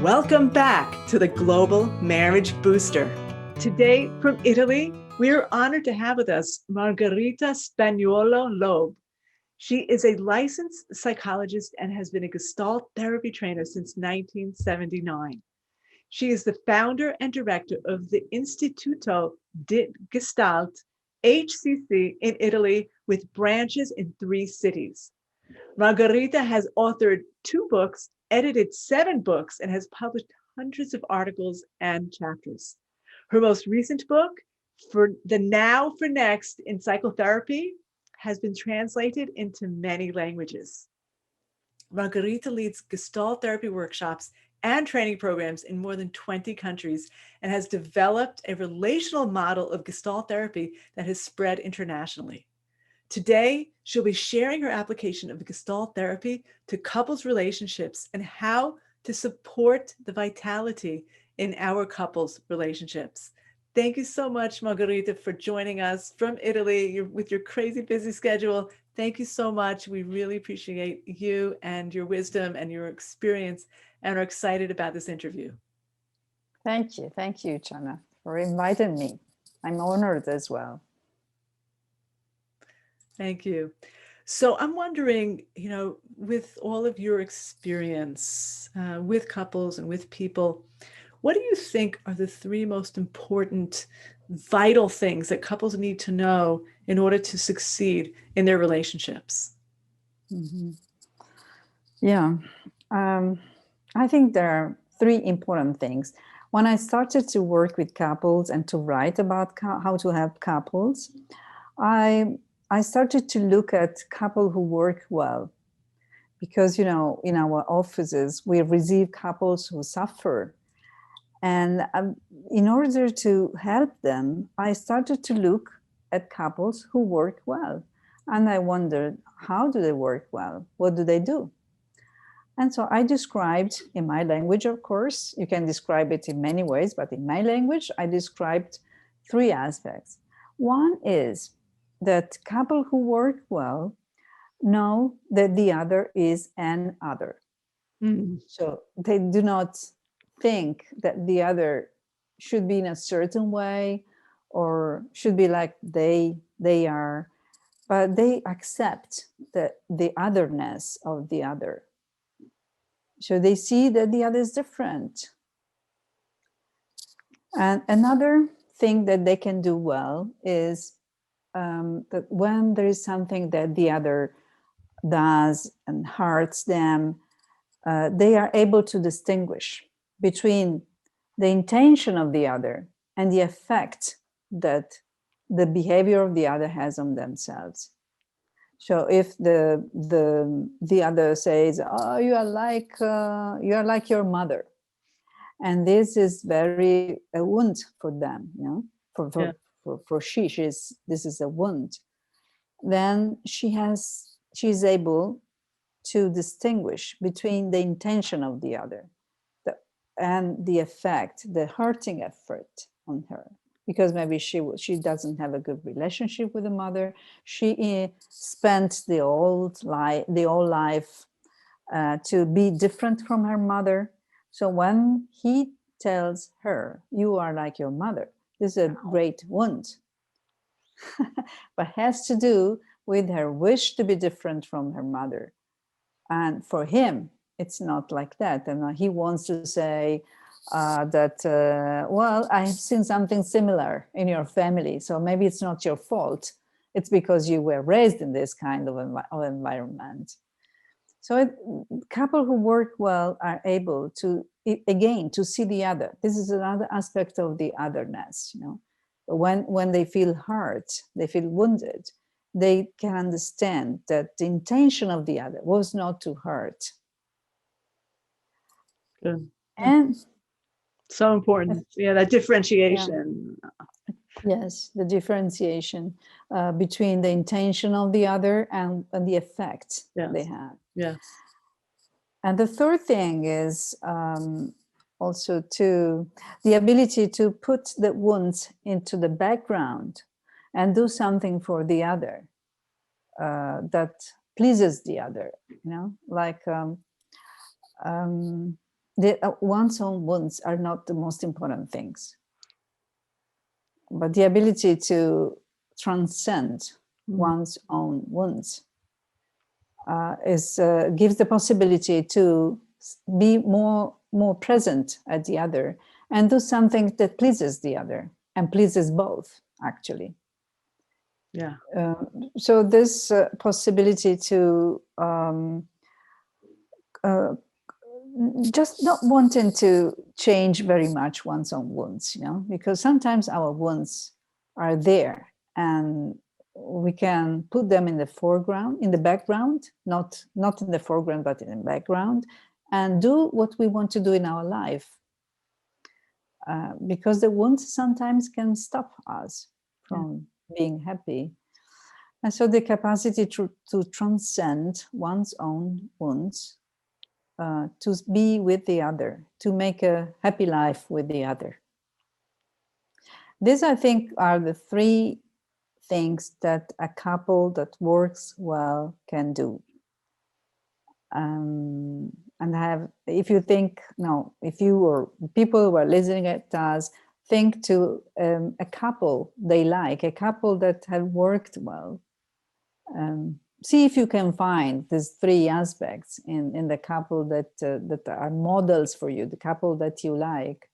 Welcome back to the Global Marriage Booster. Today from Italy, we are honored to have with us Margherita Spagnuolo Loeb. She is a licensed psychologist and has been a Gestalt Therapy trainer since 1979. She is the founder and director of the Istituto di Gestalt, HCC, in Italy, with branches in 3 cities. Margherita has authored 2 books, edited 7 books, and has published hundreds of articles and chapters. Her most recent book, For the Now for Next in Psychotherapy, has been translated into many languages. Margherita leads Gestalt therapy workshops and training programs in more than 20 countries and has developed a relational model of Gestalt therapy that has spread internationally. Today, she'll be sharing her application of Gestalt therapy to couples' relationships and how to support the vitality in our couples' relationships. Thank you so much, Margherita, for joining us from Italy with your crazy busy schedule. Thank you so much. We really appreciate you and your wisdom and your experience and are excited about this interview. Thank you, Chana, for inviting me. I'm honored as well. Thank you. So I'm wondering, with all of your experience with couples and with people, what do you think are the 3 most important, vital things that couples need to know in order to succeed in their relationships? Mm-hmm. Yeah, I think there are 3 important things. When I started to work with couples and to write about how to help couples, I started to look at couples who work well, because, in our offices, we receive couples who suffer. And in order to help them, I started to look at couples who work well. And I wondered, how do they work well? What do they do? And so I described in my language, of course, you can describe it in many ways, but in my language, I described 3 aspects. One is that couple who work well know that the other is an other. Mm-hmm. So they do not think that the other should be in a certain way or should be like they are, but they accept the otherness of the other. So they see that the other is different. And another thing that they can do well is that when there is something that the other does and hurts them, they are able to distinguish between the intention of the other and the effect that the behavior of the other has on themselves. So if the other says, "Oh, you are like your mother," and this is very a wound for them, for she's this is a wound, then she's able to distinguish between the intention of the other and the effect, the hurting effort on her, because maybe she doesn't have a good relationship with the mother. She spent the whole life to be different from her mother. So when he tells her, "You are like your mother," this is a great wound, but has to do with her wish to be different from her mother. And for him, it's not like that. And he wants to say well, I have seen something similar in your family, so maybe it's not your fault. It's because you were raised in this kind of environment. So couple who work well are able to, again, to see the other. This is another aspect of the otherness. When they feel hurt, they feel wounded, they can understand that the intention of the other was not to hurt. Good. And so important. Yeah, that differentiation. Yeah. Yes, the differentiation between the intention of the other and the effect they have. Yes. And the third thing is also the ability to put the wounds into the background and do something for the other that pleases the other, like one's own wounds are not the most important things, but the ability to transcend one's own wounds gives the possibility to be more present at the other and do something that pleases the other and pleases both, actually. Yeah. So this possibility to just not wanting to change very much one's own wounds, because sometimes our wounds are there and we can put them in the foreground, in the background, not in the foreground, but in the background, and do what we want to do in our life. Because the wounds sometimes can stop us from being happy. And so the capacity to transcend one's own wounds, to be with the other, to make a happy life with the other. These, I think, are the three things that a couple that works well can do. And if you or people who are listening at us, think to a couple they like, a couple that have worked well. See if you can find these three aspects in the couple that are models for you, the couple that you like.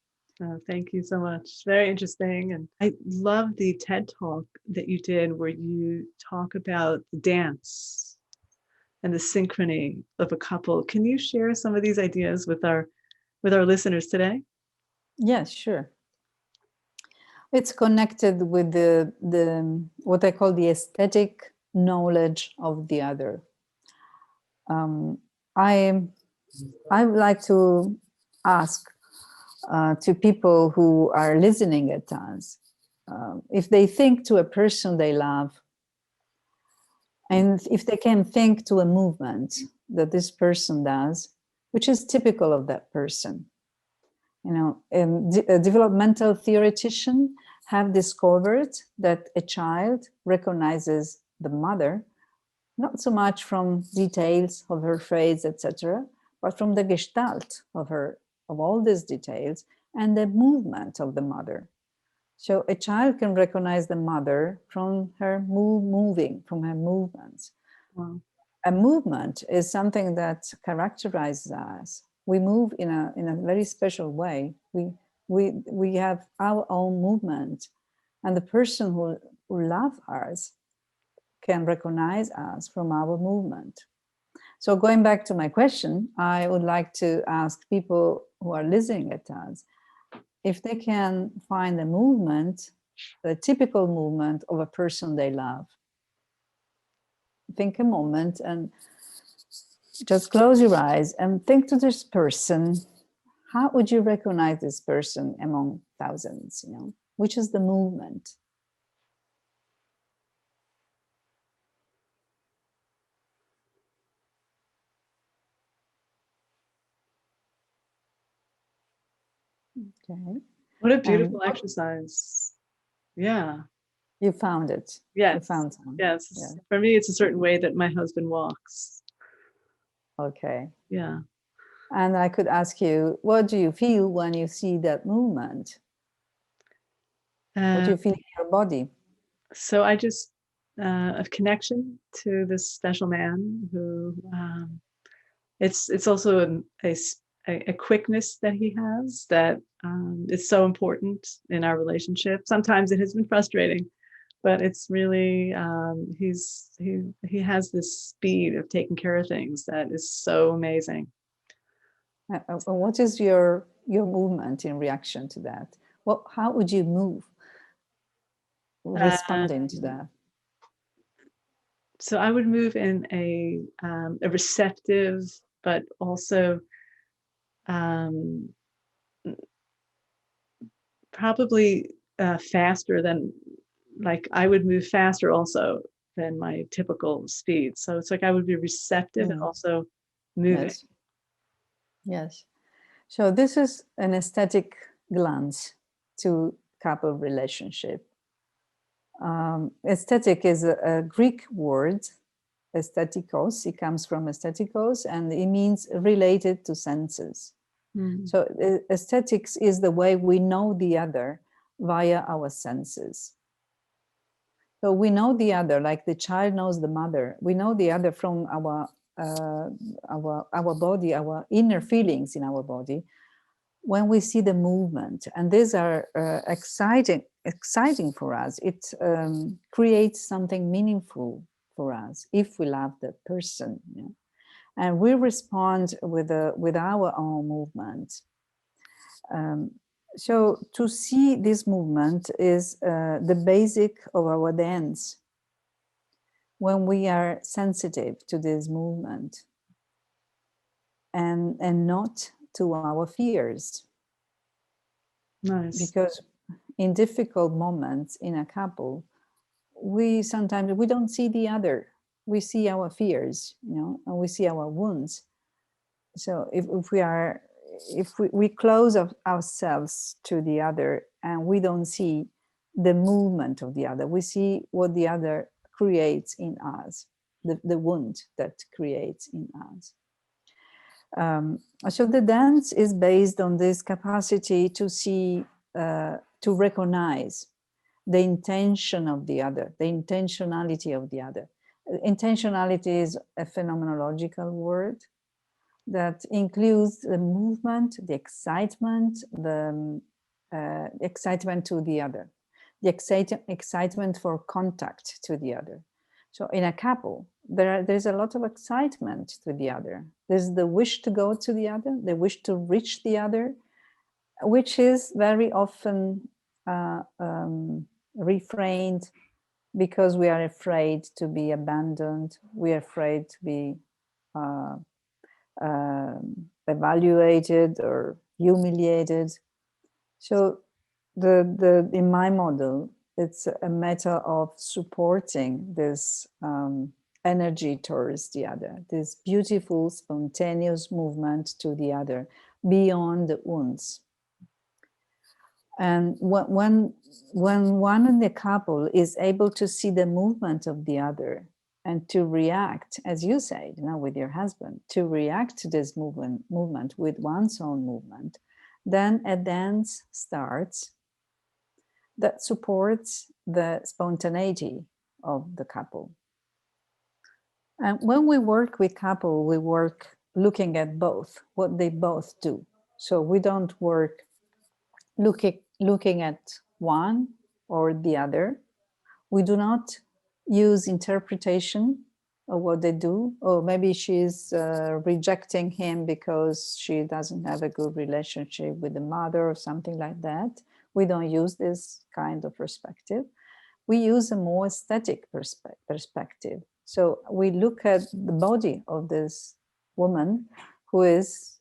Thank you so much. Very interesting. And I love the TED Talk that you did where you talk about the dance and the synchrony of a couple. Can you share some of these ideas with our listeners today? Yes, sure. It's connected with the what I call the aesthetic knowledge of the other. I would like to ask to people who are listening at us, if they think to a person they love, and if they can think to a movement that this person does, which is typical of that person. Developmental theoreticians have discovered that a child recognizes the mother, not so much from details of her face, etc., but from the gestalt of all these details and the movement of the mother. So a child can recognize the mother from her moving, from her movements. Wow. A movement is something that characterizes us. We move in a very special way. We have our own movement, and the person who loves us can recognize us from our movement. So going back to my question, I would like to ask people who are listening at us if they can find a movement, the typical movement of a person they love. Think a moment and just close your eyes and think to this person. How would you recognize this person among thousands? Which is the movement? Okay. What a beautiful exercise. Yeah. You found it. Yes. You found some. Yes. Yeah. For me, it's a certain way that my husband walks. Okay. Yeah. And I could ask you, what do you feel when you see that movement? What do you feel in your body? So I just a connection to this special man who it's also a quickness that he has that is so important in our relationship. Sometimes it has been frustrating, but it's really he has this speed of taking care of things that is so amazing. What is your movement in reaction to that? How would you move responding to that? So I would move in a receptive, but also probably faster than, like I would move faster also than my typical speed. So it's like I would be receptive and also moving. Yes. Yes. So this is an aesthetic glance to couple relationship. Aesthetic is a Greek word, aesthetikos. It comes from aesthetikos, and it means related to senses. Mm. So aesthetics is the way we know the other via our senses. So we know the other, like the child knows the mother. We know the other from our body, our inner feelings in our body, when we see the movement. And these are exciting for us. It creates something meaningful for us if we love the person. You know? And we respond with our own movement. So to see this movement is the basic of our dance. When we are sensitive to this movement and not to our fears. Nice. Because in difficult moments in a couple, we sometimes we don't see the other. We see our fears, you know, and we see our wounds. So if we close ourselves to the other and we don't see the movement of the other, we see what the other creates in us, the wound that creates in us. So the dance is based on this capacity to see, to recognize the intention of the other, the intentionality of the other. Intentionality is a phenomenological word that includes the movement, the excitement to the other, the excitement for contact to the other. So in a couple, there's a lot of excitement to the other. There's the wish to go to the other, the wish to reach the other, which is very often refrained because we are afraid to be abandoned. We are afraid to be evaluated or humiliated. So in my model, it's a matter of supporting this energy towards the other, this beautiful, spontaneous movement to the other, beyond the wounds. And when one in the couple is able to see the movement of the other and to react, as you said, you know, with your husband, to react to this movement with one's own movement, then a dance starts that supports the spontaneity of the couple. And when we work with couple, we work looking at both, what they both do. So we don't work looking at one or the other. We do not use interpretation of what they do. Or maybe she's rejecting him because she doesn't have a good relationship with the mother or something like that. We don't use this kind of perspective. We use a more aesthetic perspective. So we look at the body of this woman who is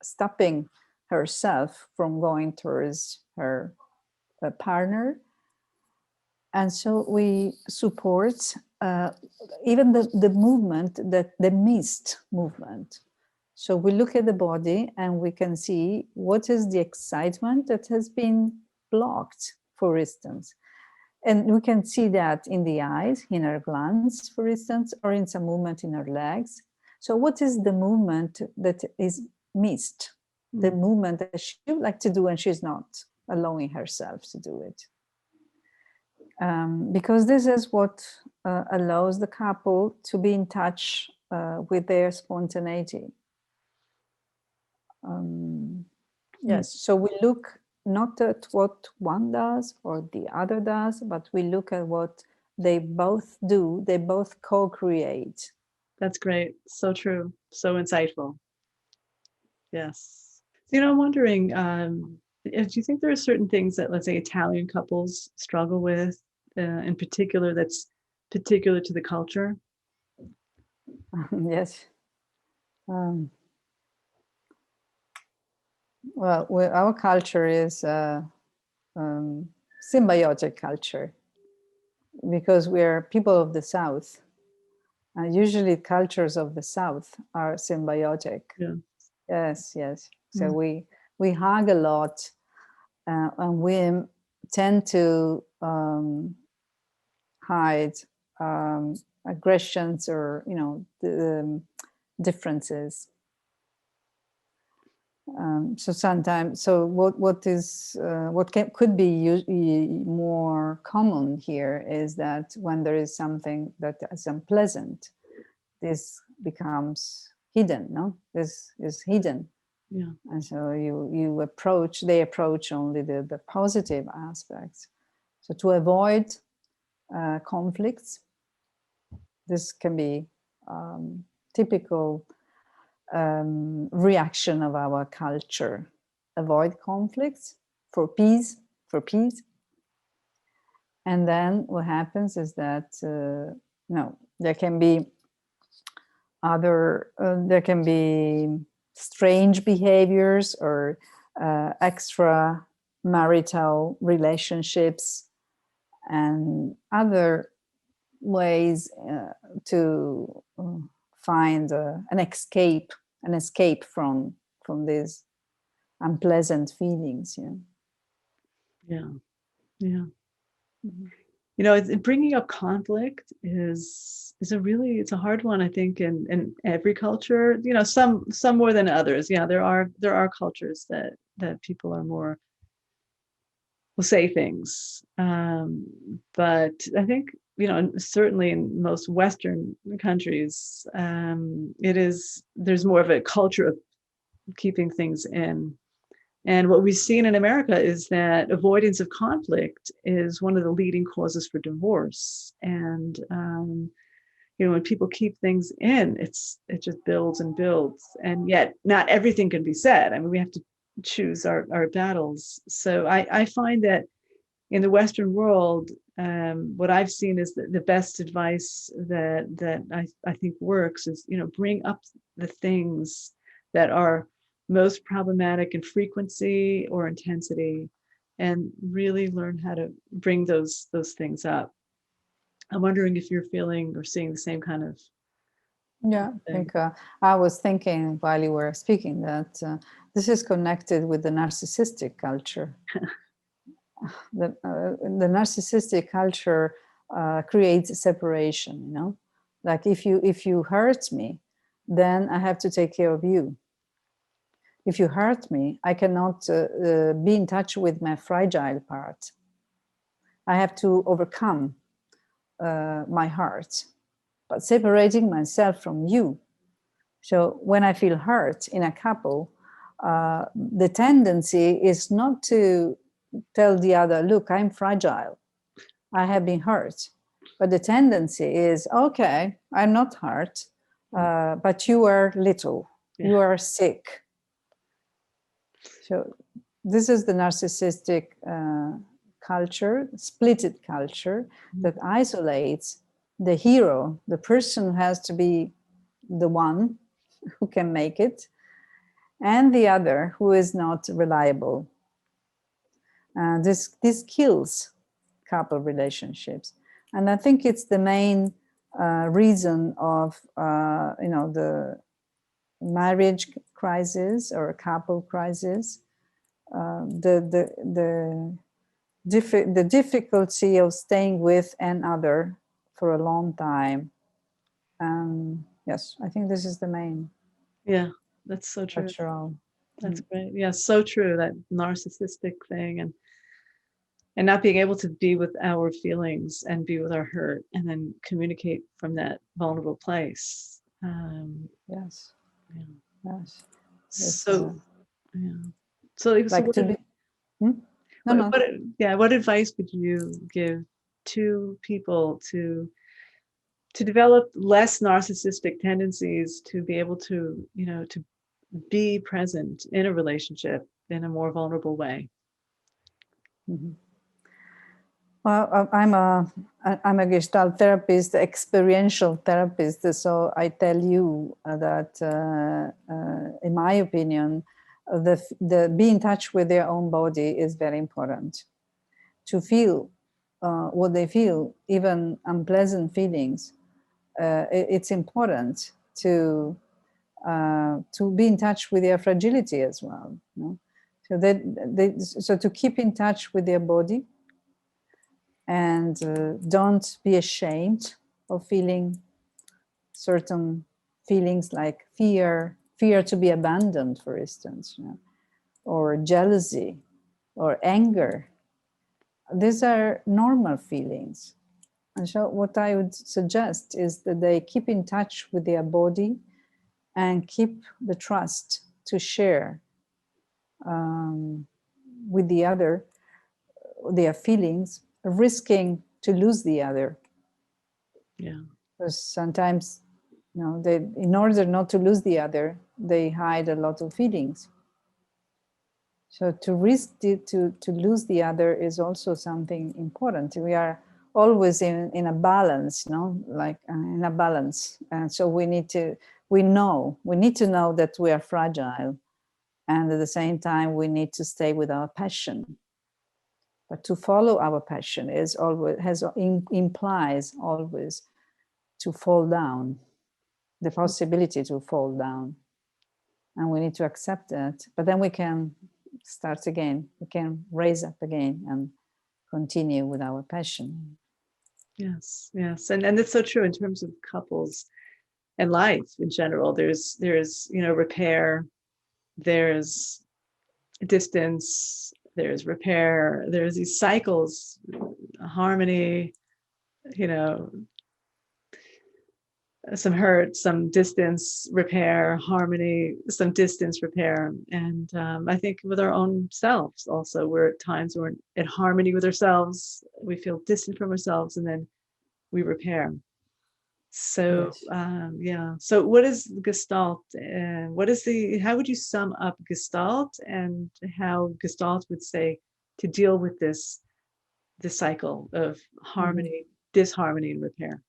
stopping herself from going towards her partner. And so we support even the movement, that the missed movement. So we look at the body and we can see what is the excitement that has been blocked, for instance. And we can see that in the eyes, in her glance, for instance, or in some movement in her legs. So what is the movement that is missed? The movement that she would like to do and she's not allowing herself to do it. Because this is what allows the couple to be in touch with their spontaneity. Yes, so we look not at what one does or the other does, but we look at what they both do. They both co-create. That's great. So true. So insightful. Yes. You know, I'm wondering, do you think there are certain things that, let's say, Italian couples struggle with in particular that's particular to the culture? Yes. Well, our culture is symbiotic culture because we are people of the South. Usually cultures of the South are symbiotic. Yeah. Yes, yes. So we hug a lot and we tend to hide aggressions or, you know, differences. So sometimes, so could be more common here is that when there is something that is unpleasant, this becomes hidden. No, this is hidden. Yeah. And so they approach only the positive aspects. So to avoid conflicts, this can be typical reaction of our culture. Avoid conflicts for peace, And then what happens is that there can be strange behaviors or extramarital relationships and other ways to find an escape from these unpleasant feelings. Yeah. Yeah. Mm-hmm. Bringing up conflict is it's a hard one, I think, in every culture. Some more than others. Yeah, there are cultures that people are more will say things, but I think certainly in most Western countries, there's more of a culture of keeping things in. And what we've seen in America is that avoidance of conflict is one of the leading causes for divorce. And when people keep things in, it just builds and builds. And yet, not everything can be said. I mean, we have to choose our battles. So I find that in the Western world, what I've seen is the best advice that I think works is bring up the things that are most problematic in frequency or intensity, and really learn how to bring those things up. I'm wondering if you're feeling or seeing the same kind of thing. I was thinking while you were speaking that this is connected with the narcissistic culture. The narcissistic culture creates separation. Like if you hurt me, then I have to take care of you. If you hurt me, I cannot be in touch with my fragile part. I have to overcome my heart, but separating myself from you. So when I feel hurt in a couple, the tendency is not to tell the other, look, I'm fragile, I have been hurt. But the tendency is, okay, I'm not hurt, but you are little, you are sick. So this is the narcissistic culture, splitted culture, that isolates the hero. The person has to be the one who can make it, and the other who is not reliable. This kills couple relationships, and I think it's the main reason of the marriage crisis or couple crisis. The difficulty of staying with another for a long time. Yes, I think this is the main. Yeah, that's so true. Cultural. That's great. Yeah, so true. That narcissistic thing, and not being able to be with our feelings and be with our hurt, and then communicate from that vulnerable place. Yes. Yeah. Yes. So, yeah. So, like what, to be. No. What advice would you give to people to develop less narcissistic tendencies, to be able to to be present in a relationship in a more vulnerable way? Mm-hmm. Well, I'm a Gestalt therapist, experiential therapist. So I tell you that, in my opinion, the be in touch with their own body is very important. To feel what they feel, even unpleasant feelings, it's important to be in touch with their fragility as well. So to keep in touch with their body. And don't be ashamed of feeling certain feelings like fear to be abandoned, for instance, or jealousy or anger. These are normal feelings. And so what I would suggest is that they keep in touch with their body and keep the trust to share with the other their feelings, risking to lose the other. Yeah. Because sometimes, they, in order not to lose the other, they hide a lot of feelings. So to risk to lose the other is also something important. We are always in a balance, like in a balance. And so we need to know that we are fragile. And at the same time, we need to stay with our passion. But to follow our passion implies always to fall down, the possibility to fall down. And we need to accept that. But then we can start again. We can raise up again and continue with our passion. Yes, yes. And it's so true in terms of couples and life in general. There's repair, there's distance, there's repair, there's these cycles, harmony, some hurt, some distance, repair, harmony, some distance, repair. And I think with our own selves also, we're at times we're in harmony with ourselves, we feel distant from ourselves, and then we repair. So Yes. So what is Gestalt, and how would you sum up Gestalt, and how Gestalt would say to deal with this cycle of harmony, disharmony, and repair?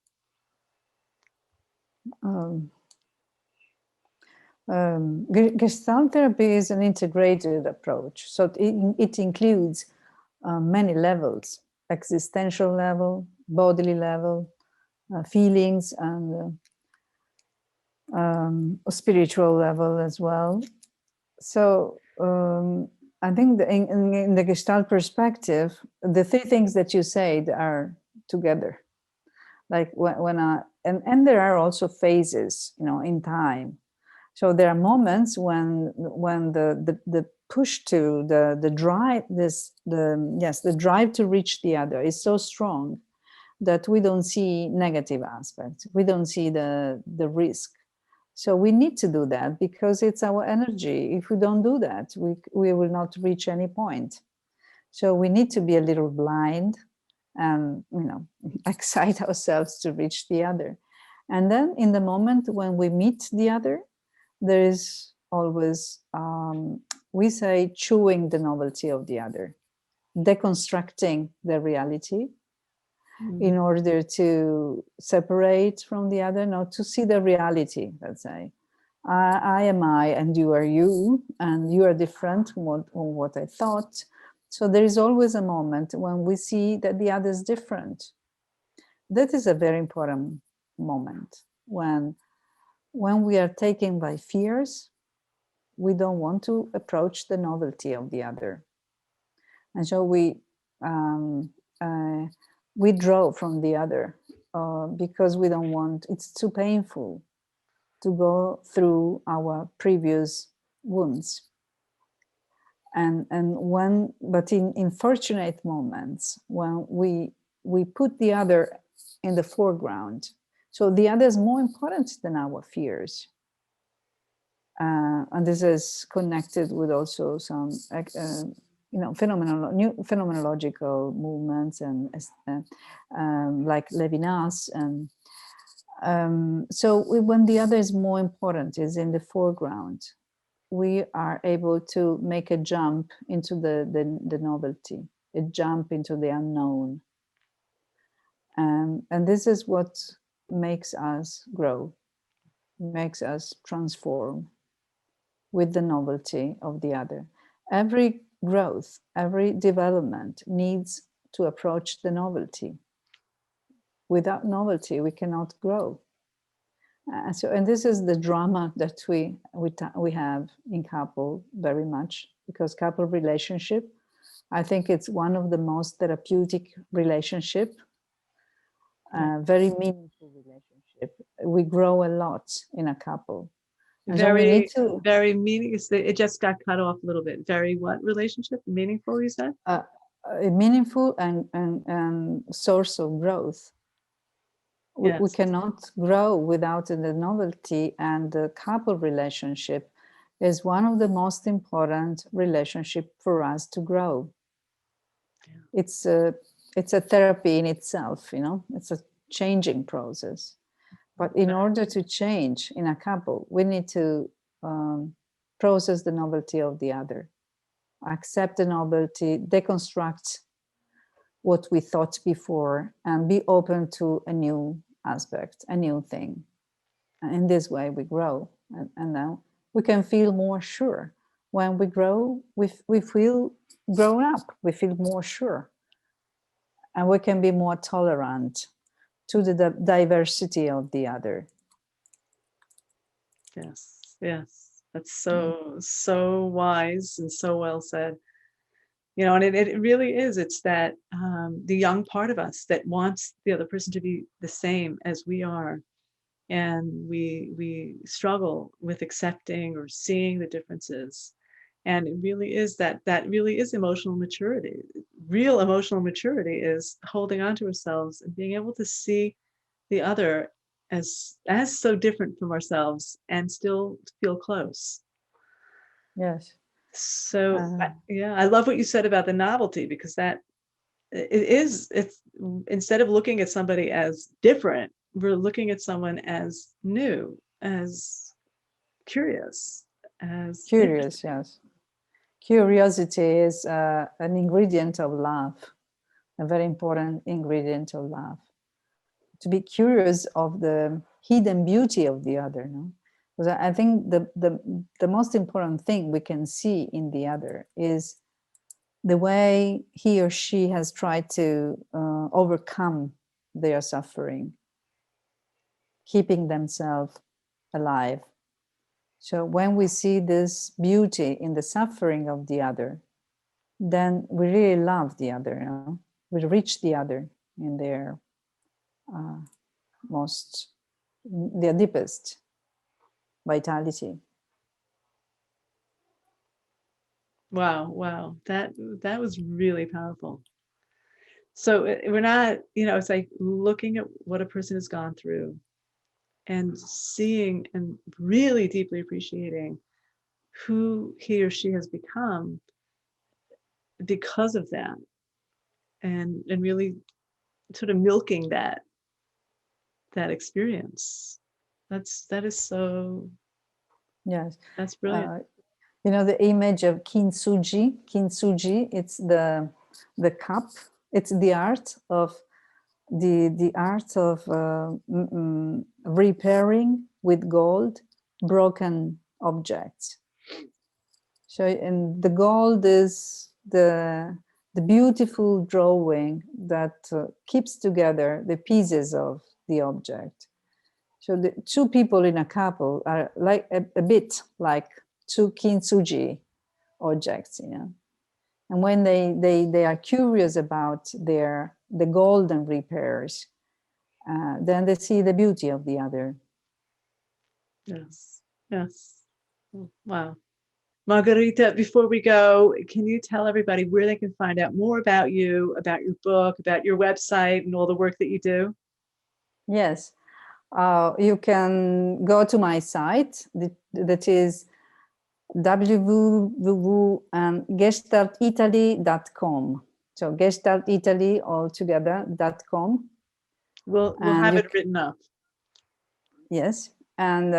Gestalt therapy is an integrated approach. So it includes many levels: existential level, bodily level, feelings, and spiritual level as well. So I think in the Gestalt perspective, the three things that you said are together. Like and there are also phases, in time. So there are moments when the push to the drive, the drive to reach the other is so strong that we don't see negative aspects. We don't see the risk. So we need to do that because it's our energy. If we don't do that, we will not reach any point. So we need to be a little blind and excite ourselves to reach the other. And then in the moment when we meet the other, there is always, we say, chewing the novelty of the other, deconstructing the reality in order to separate from the other, not to see the reality, let's say. I am I and you are you, and you are different from what I thought. So there is always a moment when we see that the other is different. That is a very important moment when we are taken by fears. We don't want to approach the novelty of the other. And so we withdraw from the other because we don't want, it's too painful to go through our previous wounds. But in fortunate moments when we put the other in the foreground, so the other is more important than our fears. And this is connected with also some phenomenological movements and like Levinas. And so when the other is more important, is in the foreground, we are able to make a jump into the novelty, a jump into the unknown. And this is what makes us grow, makes us transform with the novelty of the other. Every growth, every development needs to approach the novelty. Without novelty, we cannot grow. And this is the drama that we have in couple very much, because couple relationship, I think it's one of the most therapeutic relationship, very meaningful relationship. We grow a lot in a couple. And so we need to very meaningful. It just got cut off a little bit. Very what relationship? Meaningful, you said? a meaningful and source of growth. We Yes. cannot grow without the novelty, and the couple relationship is one of the most important relationship for us to grow. Yeah. It's a therapy in itself, you know, it's a changing process. But in order to change in a couple, we need to process the novelty of the other, accept the novelty, deconstruct what we thought before, and be open to a new aspect, a new thing. And in this way, we grow. And now we can feel more sure. When we grow, we feel grown up, we feel more sure. And we can be more tolerant to the diversity of the other. Yes, yes. That's so wise and so well said. You know, and it really is. It's that the young part of us that wants the other person to be the same as we are. And we struggle with accepting or seeing the differences. And it really is that really is emotional maturity. Real emotional maturity is holding on to ourselves and being able to see the other as so different from ourselves and still feel close. Yes. So I love what you said about the novelty, because it's instead of looking at somebody as different, we're looking at someone as new, as curious, as curious. Yes, curiosity is an ingredient of love, a very important ingredient of love. To be curious of the hidden beauty of the other, no? Because I think the most important thing we can see in the other is the way he or she has tried to overcome their suffering, keeping themselves alive. So when we see this beauty in the suffering of the other, then we really love the other, you know? We reach the other in their their deepest vitality. Wow, that was really powerful. So we're not, you know, it's like looking at what a person has gone through and seeing and really deeply appreciating who he or she has become because of that, and really sort of milking that experience. That is so, Yes. that's brilliant. You know, the image of kintsugi, it's the cup, it's the art of repairing with gold broken objects. So, and the gold is the beautiful drawing that keeps together the pieces of the object. So the two people in a couple are like a bit like two kintsugi objects, you know. And when they are curious about the golden repairs, then they see the beauty of the other. Yes. Wow. Margarita, before we go, can you tell everybody where they can find out more about you, about your book, about your website, and all the work that you do? Yes. You can go to my site, that is www.gestaltitaly.com. So Gestalt Italy all together.com. We'll have it written up. Yes. And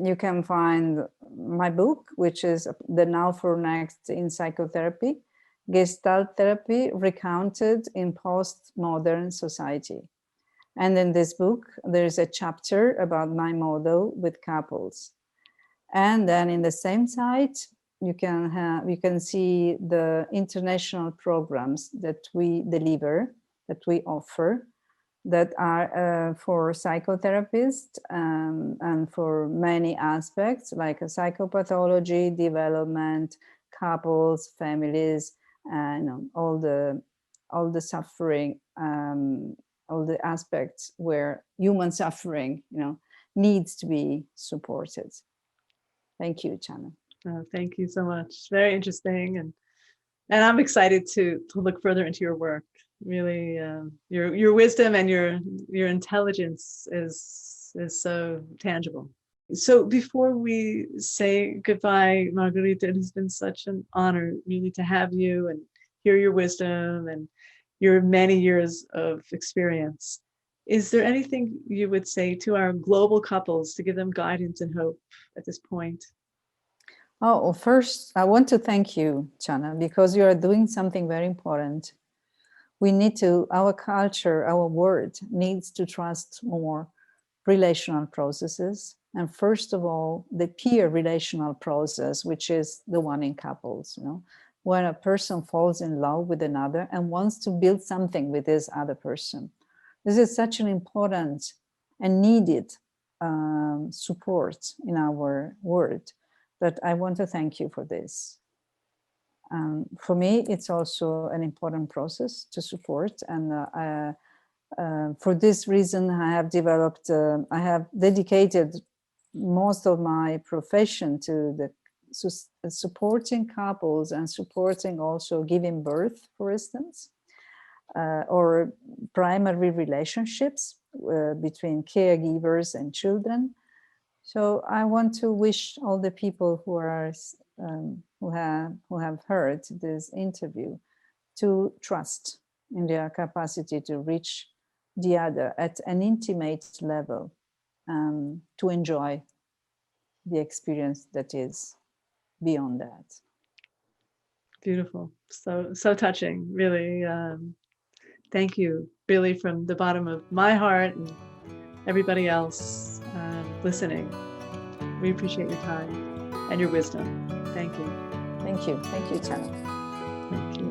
you can find my book, which is the Now for Next in Psychotherapy, Gestalt Therapy Recounted in Postmodern Society. And in this book, there is a chapter about my model with couples. And then in the same site, you can see the international programs that we deliver, that we offer, that are for psychotherapists and for many aspects like psychopathology, development, couples, families, all the suffering all the aspects where human suffering, needs to be supported. Thank you, Chana. Thank you so much. Very interesting, and I'm excited to look further into your work. Really, your wisdom and your intelligence is so tangible. So before we say goodbye, Margarita, it has been such an honor really to have you and hear your wisdom and your many years of experience. Is there anything you would say to our global couples to give them guidance and hope at this point? Oh, well, first, I want to thank you, Chana, because you are doing something very important. We need to, our culture, our world needs to trust more relational processes. And first of all, the peer relational process, which is the one in couples, when a person falls in love with another and wants to build something with this other person. This is such an important and needed support in our world. But I want to thank you for this. For me, it's also an important process to support. And for this reason, I have dedicated most of my profession to the supporting couples and supporting also giving birth, for instance, or primary relationships between caregivers and children. So I want to wish all the people who have heard this interview to trust in their capacity to reach the other at an intimate level, to enjoy the experience that is beyond that. Beautiful. So touching, really. Thank you, really, from the bottom of my heart and everybody else listening. We appreciate your time and your wisdom. Thank you. Thank you. Thank you, Chana. Thank you.